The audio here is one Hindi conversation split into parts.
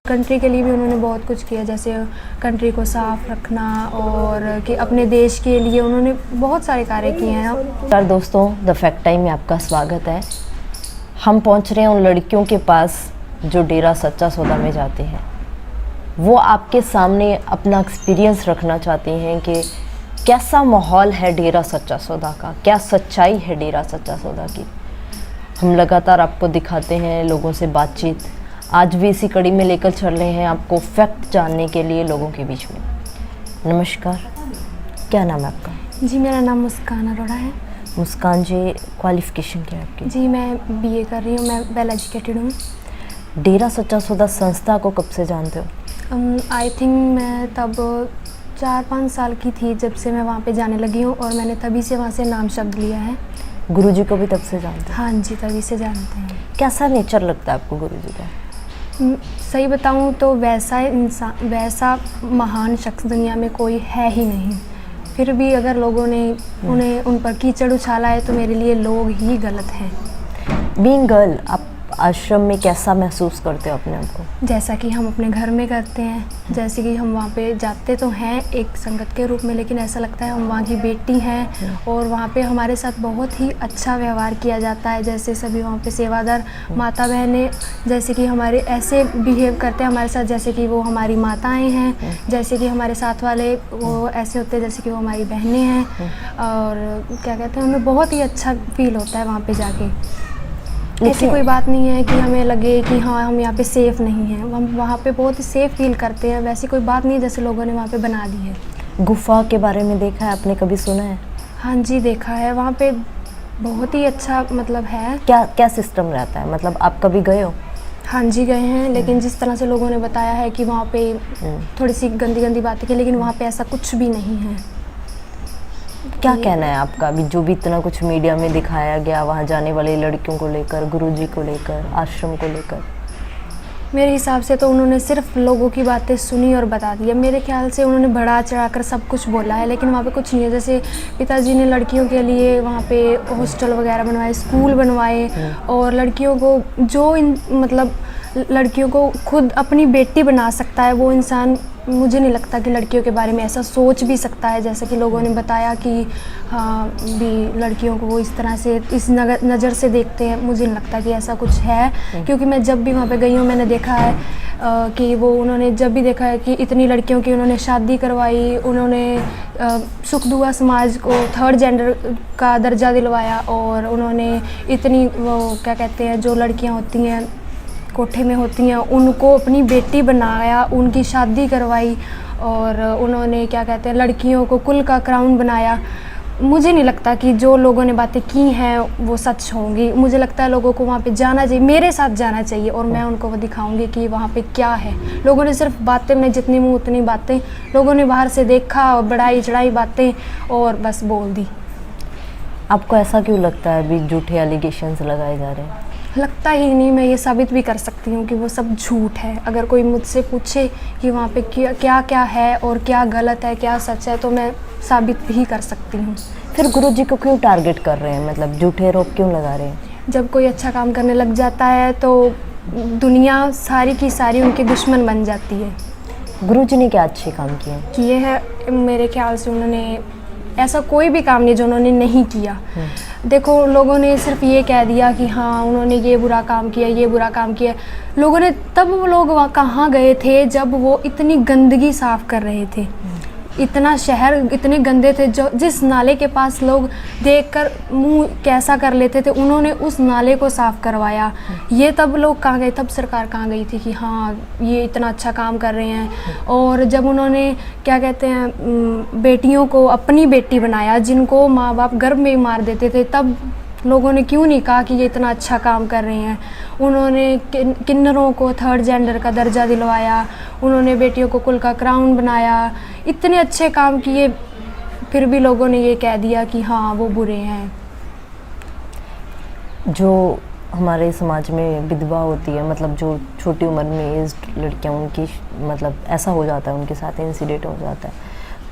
कंट्री के लिए भी उन्होंने बहुत कुछ किया, जैसे कंट्री को साफ रखना और कि अपने देश के लिए उन्होंने बहुत सारे कार्य किए हैं। नमस्कार दोस्तों, द फैक्ट टाइम में आपका स्वागत है। हम पहुंच रहे हैं उन लड़कियों के पास जो डेरा सच्चा सौदा में जाते हैं। वो आपके सामने अपना एक्सपीरियंस रखना चाहती हैं कि कैसा माहौल है डेरा सच्चा सौदा का, क्या सच्चाई है डेरा सच्चा सौदा की। हम लगातार आपको दिखाते हैं लोगों से बातचीत। आज भी इसी कड़ी में लेकर चल रहे हैं आपको फैक्ट जानने के लिए लोगों के बीच में। नमस्कार, क्या नाम है आपका? जी, मेरा नाम मुस्कान अरोड़ा है। मुस्कान जी, क्वालिफ़िकेशन क्या है आपकी? जी, मैं बीए कर रही हूँ, मैं वेल एजुकेटेड हूँ। डेरा सच्चा सौदा संस्था को कब से जानते हो? आई थिंक मैं तब 4-5 साल की थी जब से मैं वहाँ पे जाने लगी हूँ और मैंने तभी से वहाँ से नाम शब्द लिया है। गुरुजी को भी तब से जानते हो? हाँ जी, तभी से जानते हैं। कैसा नेचर लगता है आपको गुरुजी का? सही बताऊँ तो वैसा इंसान, वैसा महान शख्स दुनिया में कोई है ही नहीं। फिर भी अगर लोगों ने उन पर कीचड़ उछाला है तो मेरे लिए लोग ही गलत हैं। बीइंग गर्ल, आप आश्रम में कैसा महसूस करते हो अपने आप को? जैसा कि हम अपने घर में करते हैं, जैसे कि हम वहाँ पे जाते तो हैं एक संगत के रूप में, लेकिन ऐसा लगता है हम वहाँ की बेटी हैं और वहाँ पे हमारे साथ बहुत ही अच्छा व्यवहार किया जाता है। जैसे सभी वहाँ पे सेवादार माता बहनें जैसे कि हमारे ऐसे बिहेव करते हैं हमारे साथ जैसे कि वो हमारी माताएँ हैं, जैसे कि हमारे साथ वाले वो ऐसे होते हैं जैसे कि वो हमारी बहनें हैं। और क्या कहते हैं, हमें बहुत ही अच्छा फील होता है वहाँ पर जाके। ऐसी कोई बात नहीं है कि हमें लगे कि हाँ हम यहाँ पे सेफ़ नहीं हैं, हम वहाँ पे बहुत ही सेफ़ फील करते हैं। वैसी कोई बात नहीं है जैसे लोगों ने वहाँ पे बना दी है। गुफा के बारे में देखा है आपने, कभी सुना है? हाँ जी, देखा है। वहाँ पे बहुत ही अच्छा मतलब है। क्या सिस्टम रहता है, मतलब आप कभी गए हो? हाँ जी, गए हैं, लेकिन जिस तरह से लोगों ने बताया है कि वहाँ पे थोड़ी सी गंदी गंदी बातें की, लेकिन वहाँ पे ऐसा कुछ भी नहीं है। क्या कहना है आपका अभी जो भी इतना कुछ मीडिया में दिखाया गया वहाँ जाने वाली लड़कियों को लेकर, गुरुजी को लेकर, आश्रम को लेकर? मेरे हिसाब से तो उन्होंने सिर्फ लोगों की बातें सुनी और बता दिया। मेरे ख्याल से उन्होंने बढ़ा चढ़ा कर सब कुछ बोला है, लेकिन वहाँ पे कुछ नहीं है। जैसे पिताजी ने लड़कियों के लिए वहाँ पे हॉस्टल वगैरह बनवाए, स्कूल बनवाए और लड़कियों को मतलब लड़कियों को खुद अपनी बेटी बना सकता है वो इंसान, मुझे नहीं लगता कि लड़कियों के बारे में ऐसा सोच भी सकता है। जैसा कि लोगों ने बताया कि हाँ भी लड़कियों को वो इस तरह से इस नज़र से देखते हैं, मुझे नहीं लगता कि ऐसा कुछ है। क्योंकि मैं जब भी वहाँ पे गई हूँ मैंने देखा है कि वो उन्होंने जब भी देखा है कि इतनी लड़कियों की उन्होंने शादी करवाई, उन्होंने सुख दुआ समाज को थर्ड जेंडर का दर्जा दिलवाया और उन्होंने इतनी वो क्या कहते हैं जो लड़कियाँ होती हैं कोठे में होती हैं उनको अपनी बेटी बनाया, उनकी शादी करवाई और उन्होंने क्या कहते हैं लड़कियों को कुल का क्राउन बनाया। मुझे नहीं लगता कि जो लोगों ने बातें की हैं वो सच होंगी। मुझे लगता है लोगों को वहाँ पे जाना चाहिए, मेरे साथ जाना चाहिए और मैं उनको वो दिखाऊंगी कि वहाँ पे क्या है। लोगों ने सिर्फ बातें में जितनी मुँह उतनी बातें, लोगों ने बाहर से देखा और बढ़ाई चढ़ाई बातें और बस बोल दी। आपको ऐसा क्यों लगता है अभी झूठे एलिगेशंस लगाए जा रहे हैं? लगता ही नहीं, मैं ये साबित भी कर सकती हूँ कि वो सब झूठ है। अगर कोई मुझसे पूछे कि वहाँ पे क्या क्या है और क्या गलत है क्या सच है तो मैं साबित भी कर सकती हूँ। फिर गुरुजी को क्यों टारगेट कर रहे हैं, मतलब झूठे आरोप क्यों लगा रहे हैं? जब कोई अच्छा काम करने लग जाता है तो दुनिया सारी की सारी उनके दुश्मन बन जाती है। गुरुजी ने क्या अच्छे काम किए है? मेरे ख्याल से उन्होंने ऐसा कोई भी काम नहीं जो उन्होंने नहीं किया। देखो लोगों ने सिर्फ ये कह दिया कि हाँ उन्होंने ये बुरा काम किया, ये बुरा काम किया। लोगों ने तब वो लोग वहाँ कहाँ गए थे जब वो इतनी गंदगी साफ़ कर रहे थे। इतना शहर इतने गंदे थे, जो जिस नाले के पास लोग देखकर मुंह कैसा कर लेते थे उन्होंने उस नाले को साफ़ करवाया। ये तब लोग कहाँ गए, तब सरकार कहाँ गई थी कि हाँ ये इतना अच्छा काम कर रहे हैं। और जब उन्होंने क्या कहते हैं बेटियों को अपनी बेटी बनाया, जिनको माँ बाप गर्भ में ही मार देते थे, तब लोगों ने क्यों नहीं कहा कि ये इतना अच्छा काम कर रहे हैं। उन्होंने किन्नरों को थर्ड जेंडर का दर्जा दिलवाया, उन्होंने बेटियों को कुल का क्राउन बनाया, इतने अच्छे काम किए, फिर भी लोगों ने ये कह दिया कि हाँ वो बुरे हैं। जो हमारे समाज में विधवा होती है, मतलब जो छोटी उम्र में एज्ड लड़कियां, उनकी मतलब ऐसा हो जाता है, उनके साथ इंसिडेंट हो जाता है,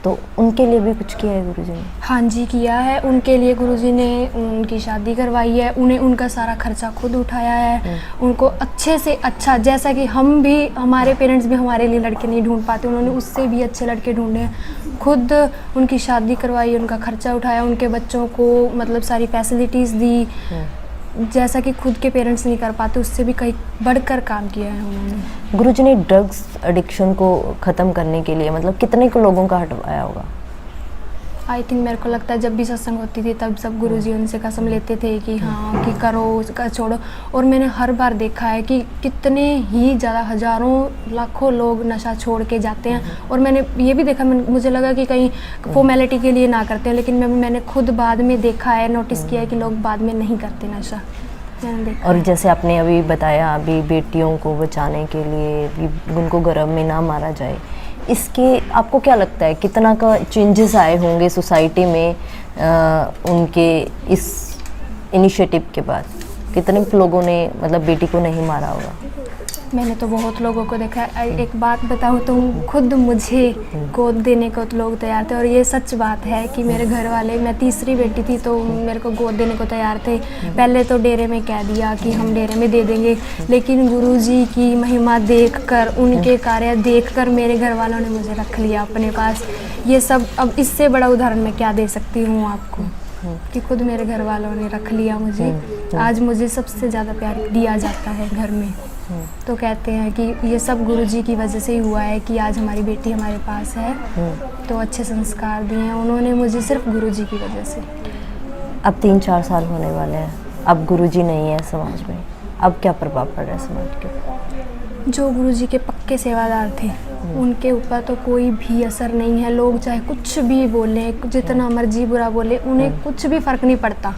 तो उनके लिए भी कुछ किया है गुरुजी ने? हाँ जी, किया है। उनके लिए गुरुजी ने उनकी शादी करवाई है, उन्हें उनका सारा खर्चा खुद उठाया है। उनको अच्छे से अच्छा, जैसा कि हम भी, हमारे पेरेंट्स भी हमारे लिए लड़के नहीं ढूंढ पाते, उन्होंने उससे भी अच्छे लड़के ढूंढे हैं। खुद उनकी शादी करवाई, उनका खर्चा उठाया, उनके बच्चों को मतलब सारी फैसिलिटीज़ दी, जैसा कि खुद के पेरेंट्स नहीं कर पाते, उससे भी कहीं बढ़कर काम किया है उन्होंने। गुरुजी ने ड्रग्स एडिक्शन को ख़त्म करने के लिए मतलब कितने को लोगों का हटवाया होगा? आई थिंक, मेरे को लगता है जब भी सत्संग होती थी तब सब गुरुजी उनसे कसम लेते थे कि हाँ कि करो, उसका छोड़ो। और मैंने हर बार देखा है कि कितने ही ज़्यादा हज़ारों लाखों लोग नशा छोड़ के जाते हैं। और मैंने ये भी देखा, मुझे लगा कि कहीं फॉर्मेलिटी के लिए ना करते हैं, लेकिन मैंने खुद बाद में देखा है, नोटिस किया है कि लोग बाद में नहीं करते नशा, मैंने देखा। और जैसे आपने अभी बताया, अभी बेटियों को बचाने के लिए भी उनको गर्भ में ना मारा जाए, इसके आपको क्या लगता है कितना का चेंजेस आए होंगे सोसाइटी में उनके इस इनिशिएटिव के बाद? कितने लोगों ने मतलब बेटी को नहीं मारा होगा? मैंने तो बहुत लोगों को देखा है। एक बात बताऊँ तो खुद मुझे गोद देने को तो लोग तैयार थे, और ये सच बात है कि मेरे घर वाले, मैं तीसरी बेटी थी तो मेरे को गोद देने को तैयार थे। पहले तो डेरे में कह दिया कि हम डेरे में दे देंगे, लेकिन गुरुजी की महिमा देखकर, उनके कार्य देखकर मेरे घर वालों ने मुझे रख लिया अपने पास। ये सब, अब इससे बड़ा उदाहरण मैं क्या दे सकती हूँ आपको, कि खुद मेरे घर वालों ने रख लिया मुझे। आज मुझे सबसे ज़्यादा प्यार दिया जाता है घर में। तो कहते हैं कि ये सब गुरुजी की वजह से ही हुआ है कि आज हमारी बेटी हमारे पास है। तो अच्छे संस्कार दिए हैं उन्होंने मुझे सिर्फ गुरुजी की वजह से। अब 3-4 साल होने वाले हैं, अब गुरुजी नहीं है समाज में, अब क्या प्रभाव पड़ रहा है समाज के ऊपर? जो गुरुजी के पक्के सेवादार थे उनके ऊपर तो कोई भी असर नहीं है। लोग चाहे कुछ भी बोलें, जितना मर्जी बुरा बोले, उन्हें कुछ भी फ़र्क नहीं पड़ता,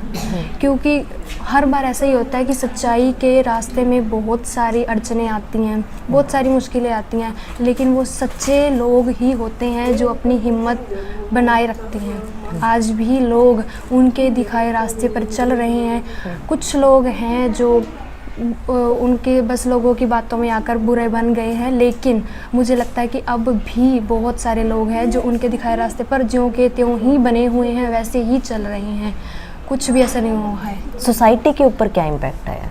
क्योंकि हर बार ऐसा ही होता है कि सच्चाई के रास्ते में बहुत सारी अड़चनें आती हैं, बहुत सारी मुश्किलें आती हैं, लेकिन वो सच्चे लोग ही होते हैं जो अपनी हिम्मत बनाए रखते हैं। आज भी लोग उनके दिखाए रास्ते पर चल रहे हैं। कुछ लोग हैं जो उनके बस लोगों की बातों में आकर बुरे बन गए हैं, लेकिन मुझे लगता है कि अब भी बहुत सारे लोग हैं जो उनके दिखाए रास्ते पर ज्यों के त्यों ही बने हुए हैं, वैसे ही चल रहे हैं, कुछ भी असर नहीं हुआ है। सोसाइटी के ऊपर क्या इम्पैक्ट आया?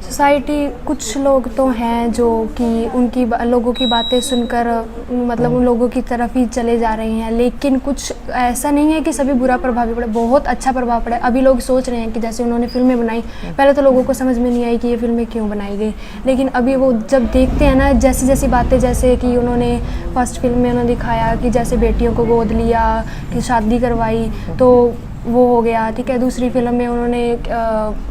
सोसाइटी, कुछ लोग तो हैं जो कि उनकी लोगों की बातें सुनकर मतलब उन लोगों की तरफ ही चले जा रहे हैं, लेकिन कुछ ऐसा नहीं है कि सभी बुरा प्रभाव पड़े, बहुत अच्छा प्रभाव पड़ा है। अभी लोग सोच रहे हैं कि जैसे उन्होंने फिल्में बनाई, पहले तो लोगों को समझ में नहीं आई कि ये फिल्में क्यों बनाई गई, लेकिन अभी वो जब देखते हैं ना, जैसी जैसी बातें, जैसे कि उन्होंने फर्स्ट फिल्म में उन्होंने दिखाया कि जैसे बेटियों को गोद लिया, कि शादी करवाई, तो वो हो गया, ठीक है। दूसरी फिल्म में उन्होंने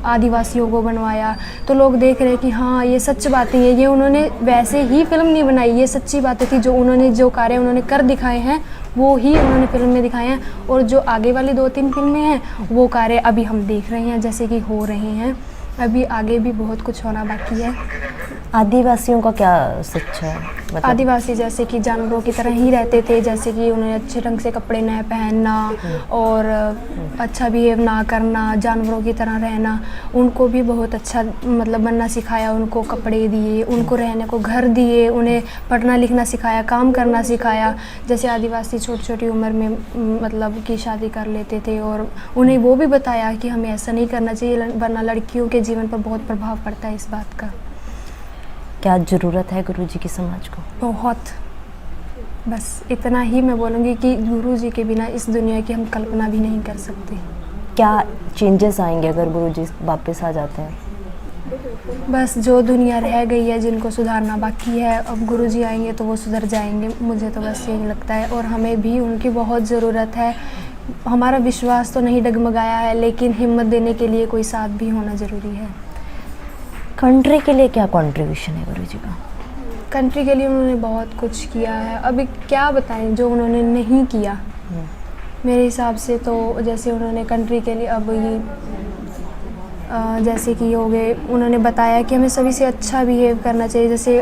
आदिवासियों को बनवाया, तो लोग देख रहे हैं कि हाँ ये सच बातें हैं, ये उन्होंने वैसे ही फिल्म नहीं बनाई, ये सच्ची बातें थी, जो उन्होंने जो कार्य उन्होंने कर दिखाए हैं वो ही उन्होंने फिल्म में दिखाए हैं। और जो आगे वाली 2-3 फिल्में हैं वो कार्य अभी हम देख रहे हैं जैसे कि हो रहे हैं, अभी आगे भी बहुत कुछ होना बाकी है। आदिवासियों का क्या सच है? मतलब आदिवासी जैसे कि जानवरों की तरह ही रहते थे, जैसे कि उन्हें अच्छे ढंग से कपड़े न पहनना और अच्छा बिहेव ना करना, जानवरों की तरह रहना, उनको भी बहुत अच्छा मतलब बनना सिखाया, उनको कपड़े दिए, उनको रहने को घर दिए, उन्हें पढ़ना लिखना सिखाया, काम करना सिखाया। जैसे आदिवासी छोटी छोटी उम्र में मतलब कि शादी कर लेते थे, और उन्हें वो भी बताया कि हमें ऐसा नहीं करना चाहिए, वरना लड़कियों के जीवन पर बहुत प्रभाव पड़ता है इस बात का। क्या ज़रूरत है गुरुजी की समाज को? बहुत, बस इतना ही मैं बोलूँगी कि गुरुजी के बिना इस दुनिया की हम कल्पना भी नहीं कर सकते। क्या चेंजेस आएंगे अगर गुरुजी वापस आ जाते हैं? बस जो दुनिया रह गई है, जिनको सुधारना बाकी है, अब गुरुजी आएंगे तो वो सुधर जाएंगे, मुझे तो बस यही लगता है। और हमें भी उनकी बहुत ज़रूरत है। हमारा विश्वास तो नहीं डगमगाया है, लेकिन हिम्मत देने के लिए कोई साथ भी होना ज़रूरी है। कंट्री के लिए क्या कंट्रीब्यूशन है गुरुजी का? कंट्री के लिए उन्होंने बहुत कुछ किया है, अभी क्या बताएं जो उन्होंने नहीं किया। मेरे हिसाब से तो जैसे उन्होंने कंट्री के लिए अब ये जैसे कि हो गए, उन्होंने बताया कि हमें सभी से अच्छा बिहेव करना चाहिए। जैसे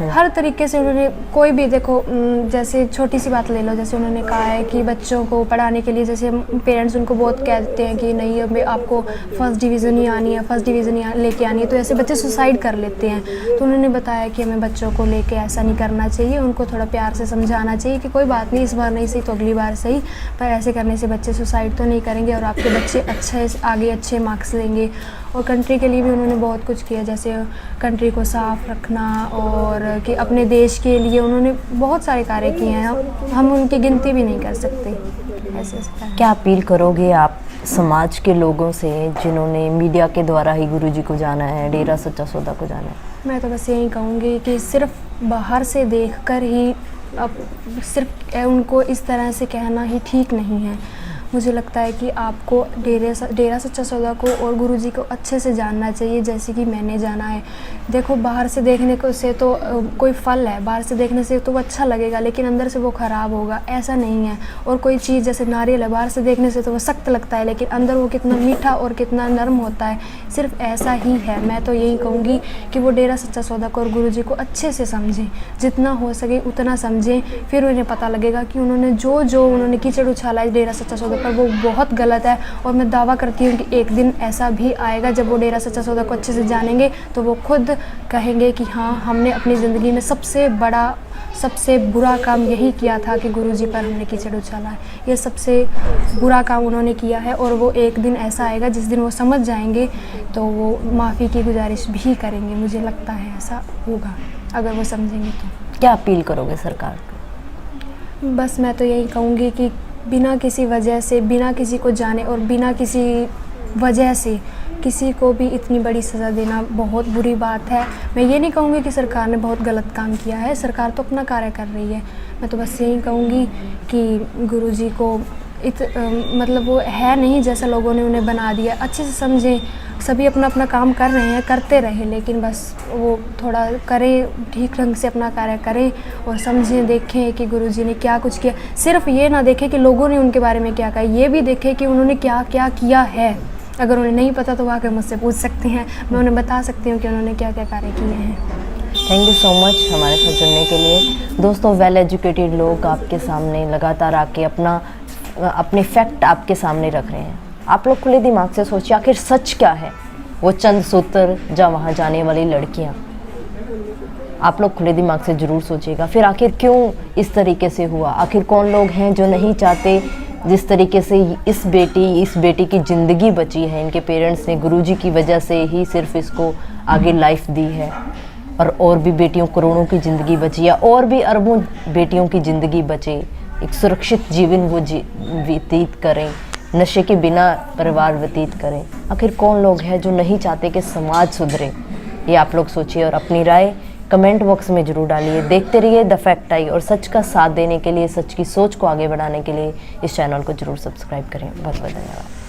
हर तरीके से उन्होंने कोई भी देखो, जैसे छोटी सी बात ले लो, जैसे उन्होंने कहा है कि बच्चों को पढ़ाने के लिए, जैसे पेरेंट्स उनको बहुत कहते हैं कि नहीं अब आपको फर्स्ट डिवीज़न ही आनी है, फर्स्ट डिवीज़न ही लेके आनी है, तो ऐसे बच्चे सुसाइड कर लेते हैं। तो उन्होंने बताया कि हमें बच्चों को लेके ऐसा नहीं करना चाहिए, उनको थोड़ा प्यार से समझाना चाहिए कि कोई बात नहीं, इस बार नहीं सही तो अगली बार सही, पर ऐसे करने से बच्चे सुसाइड तो नहीं करेंगे और आपके बच्चे आगे अच्छे मार्क्स लेंगे। और कंट्री के लिए भी उन्होंने बहुत कुछ किया, जैसे कंट्री को साफ़ रखना और कि अपने देश के लिए उन्होंने बहुत सारे कार्य किए हैं, हम उनकी गिनती भी नहीं कर सकते। ऐसे क्या अपील करोगे आप समाज के लोगों से जिन्होंने मीडिया के द्वारा ही गुरुजी को जाना है, डेरा सच्चा सौदा को जाना है? मैं तो बस यही कहूँगी कि सिर्फ बाहर से देखकर ही अब सिर्फ उनको इस तरह से कहना ही ठीक नहीं है। मुझे लगता है कि आपको डेरा सच्चा सौदा को और गुरुजी को अच्छे से जानना चाहिए, जैसे कि मैंने जाना है। देखो, बाहर से देखने को से तो कोई फल है, बाहर से देखने से तो वो अच्छा लगेगा लेकिन अंदर से वो ख़राब होगा, ऐसा नहीं है। और कोई चीज़ जैसे नारियल है, बाहर से देखने से तो वो सख्त लगता है लेकिन अंदर वो कितना मीठा और कितना नरम होता है, सिर्फ ऐसा ही है। मैं तो यही कहूँगी कि वो डेरा सच्चा सौदा को और गुरुजी को अच्छे से समझें, जितना हो सके उतना समझें, फिर उन्हें पता लगेगा कि उन्होंने जो उन्होंने कीचड़ उछाला है डेरा सच्चा सौदा पर, वो बहुत गलत है। और मैं दावा करती हूँ कि एक दिन ऐसा भी आएगा जब वो डेरा सच्चा सौदा को अच्छे से जानेंगे तो वो खुद कहेंगे कि हाँ, हमने अपनी ज़िंदगी में सबसे बुरा काम यही किया था कि गुरुजी पर हमने कीचड़ उछाला है। ये सबसे बुरा काम उन्होंने किया है और वो एक दिन ऐसा आएगा जिस दिन वो समझ जाएंगे तो वो माफ़ी की गुजारिश भी करेंगे। मुझे लगता है ऐसा होगा अगर वो समझेंगे तो। क्या अपील करोगे सरकार को? बस मैं तो यही कहूँगी कि बिना किसी वजह से, बिना किसी को जाने और बिना किसी वजह से किसी को भी इतनी बड़ी सज़ा देना बहुत बुरी बात है। मैं ये नहीं कहूँगी कि सरकार ने बहुत गलत काम किया है, सरकार तो अपना कार्य कर रही है। मैं तो बस यही कहूँगी कि गुरुजी को मतलब वो है नहीं जैसा लोगों ने उन्हें बना दिया। अच्छे से समझें, सभी अपना अपना काम कर रहे हैं, करते रहे, लेकिन बस वो थोड़ा करें, ठीक ढंग से अपना कार्य करें और समझें, देखें कि गुरुजी ने क्या कुछ किया। सिर्फ ये ना देखें कि लोगों ने उनके बारे में क्या कहा, ये भी देखें कि उन्होंने क्या क्या किया है। अगर उन्हें नहीं पता तो वो आकर मुझसे पूछ सकते हैं, मैं उन्हें बता सकती हूँ कि उन्होंने क्या क्या कार्य किए हैं। थैंक यू सो मच हमारे साथ जुड़ने के लिए। दोस्तों, वेल एजुकेटेड लोग आपके सामने लगातार आके अपने फैक्ट आपके सामने रख रहे हैं। आप लोग खुले दिमाग से सोचिए आखिर सच क्या है। वो चंद सूत्र या वहाँ जाने वाली लड़कियाँ, आप लोग खुले दिमाग से ज़रूर सोचिएगा। फिर आखिर क्यों इस तरीके से हुआ? आखिर कौन लोग हैं जो नहीं चाहते जिस तरीके से इस बेटी की ज़िंदगी बची है? इनके पेरेंट्स ने गुरुजी की वजह से ही सिर्फ इसको आगे लाइफ दी है और भी बेटियों करोड़ों की ज़िंदगी बची है, और भी अरबों बेटियों की ज़िंदगी बचे, एक सुरक्षित जीवन वो व्यतीत करें, नशे के बिना परिवार व्यतीत करें। आखिर कौन लोग हैं जो नहीं चाहते कि समाज सुधरे? ये आप लोग सोचिए और अपनी राय कमेंट बॉक्स में ज़रूर डालिए। देखते रहिए द फैक्ट आई, और सच का साथ देने के लिए, सच की सोच को आगे बढ़ाने के लिए इस चैनल को ज़रूर सब्सक्राइब करें। बहुत बहुत धन्यवाद।